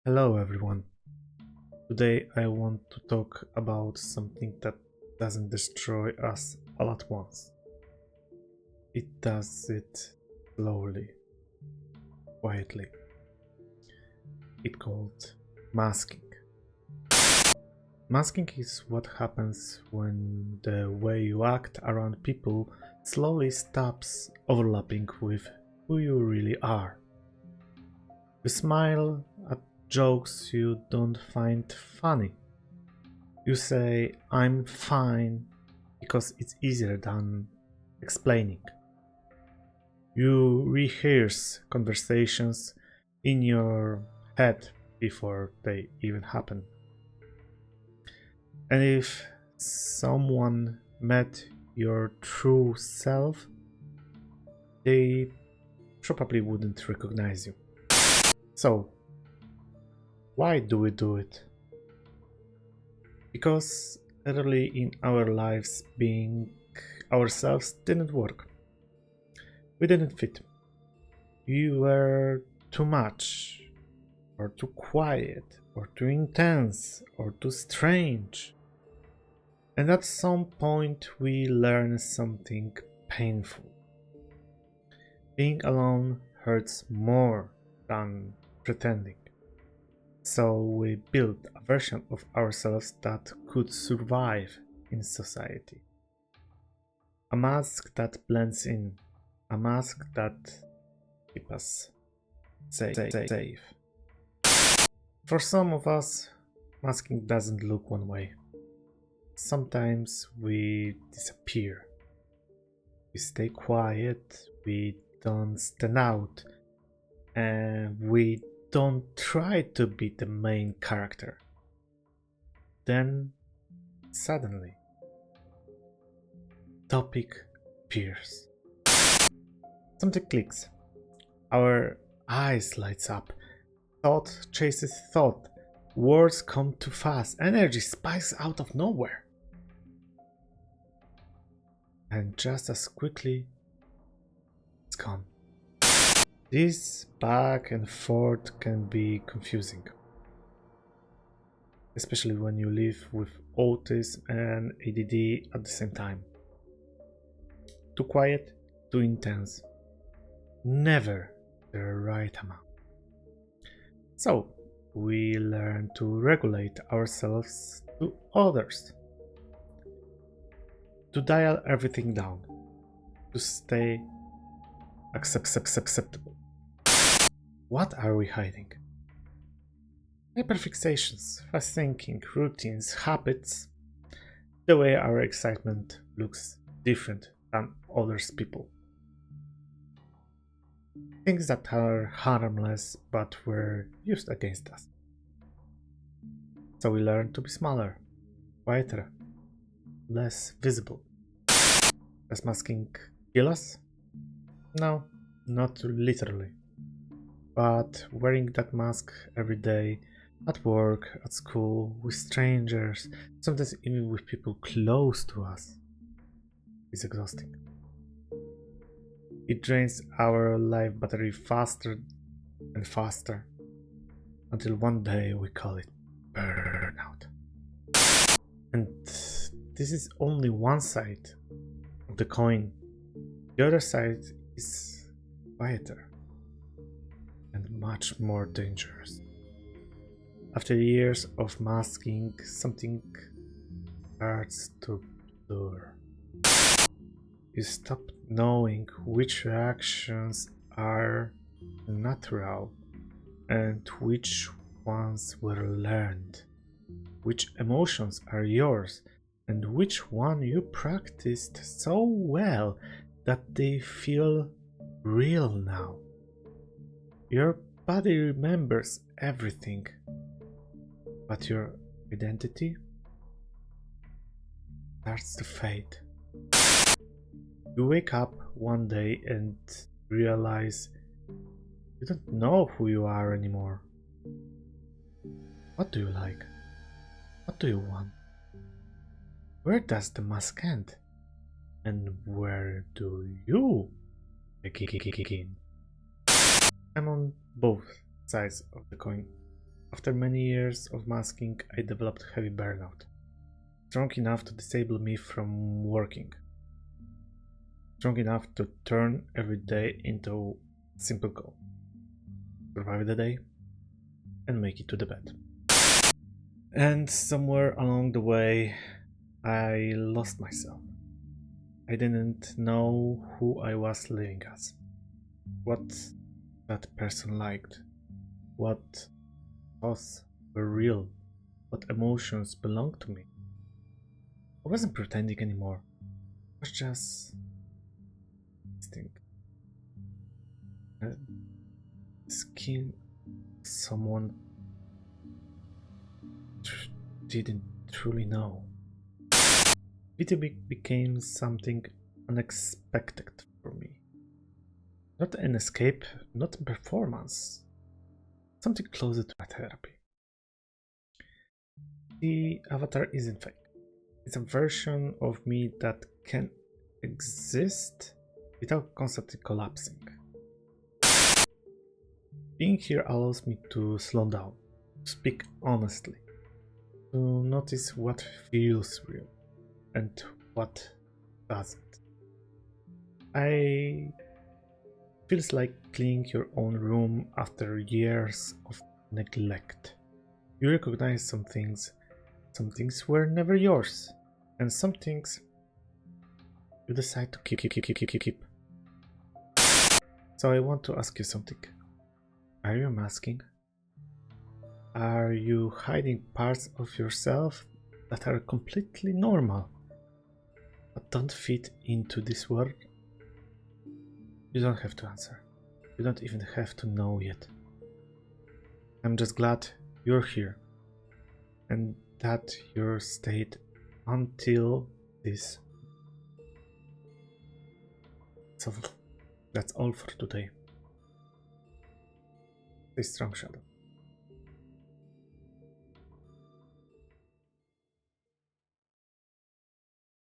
Hello everyone. Today I want to talk about something that doesn't destroy us all at once. It does it slowly, quietly. It's called masking. Masking is what happens when the way you act around people slowly stops overlapping with who you really are. You smile at jokes you don't find funny. You say, I'm fine, because it's easier than explaining. You rehearse conversations in your head before they even happen. And if someone met your true self, they probably wouldn't recognize you. So, why do we do it? Because early in our lives, being ourselves didn't work. We didn't fit. We were too much, or too quiet, or too intense, or too strange. And at some point, we learn something painful. Being alone hurts more than pretending. So we built a version of ourselves that could survive in society. A mask that blends in. A mask that keeps us safe. For some of us, masking doesn't look one way. Sometimes we disappear. We stay quiet, we don't stand out, and we don't try to be the main character. Then, suddenly, topic appears. Something clicks. Our eyes lights up. Thought chases thought. Words come too fast. Energy spikes out of nowhere. And just as quickly, it's gone. This back and forth can be confusing, especially when you live with autism and ADD at the same time. Too quiet, too intense. Never the right amount. So, we learn to regulate ourselves to others, to dial everything down, to stay acceptable. What are we hiding? Hyperfixations, fast thinking, routines, habits, the way our excitement looks different than others' people. Things that are harmless but were used against us. So we learn to be smaller, quieter, less visible. Does masking kill us? No, not literally. But wearing that mask every day, at work, at school, with strangers, sometimes even with people close to us, is exhausting. It drains our life battery faster and faster, until one day we call it burnout. And this is only one side of the coin. The other side is quieter and much more dangerous. After years of masking, something starts to blur. You stop knowing which reactions are natural and which ones were learned, which emotions are yours, and which one you practiced so well that they feel real now. Your body remembers everything, but your identity starts to fade. You wake up one day and realize you don't know who you are anymore. What do you like? What do you want? Where does the mask end? And where do you begin? I'm on both sides of the coin, After many years of masking, I developed heavy burnout, strong enough to disable me from working, strong enough to turn every day into a simple goal: survive the day and make it to the bed. And somewhere along the way, I lost myself. I didn't know who I was living as, what that person liked, what thoughts were real, what emotions belonged to me. I wasn't pretending anymore. I was just existing. Skin someone didn't truly know. Video became something unexpected for me. Not an escape, not a performance. Something closer to my therapy. The avatar isn't fake. It's a version of me that can exist without constantly collapsing. Being here allows me to slow down, to speak honestly, to notice what feels real and what doesn't. I feels like cleaning your own room after years of neglect. You recognize some things were never yours, and some things you decide to keep. So I want to ask you something. Are you masking? Are you hiding parts of yourself that are completely normal, but don't fit into this world? You don't have to answer. You don't even have to know yet. I'm just glad you're here and that you stayed until this. So that's all for today. Stay strong, Shadow.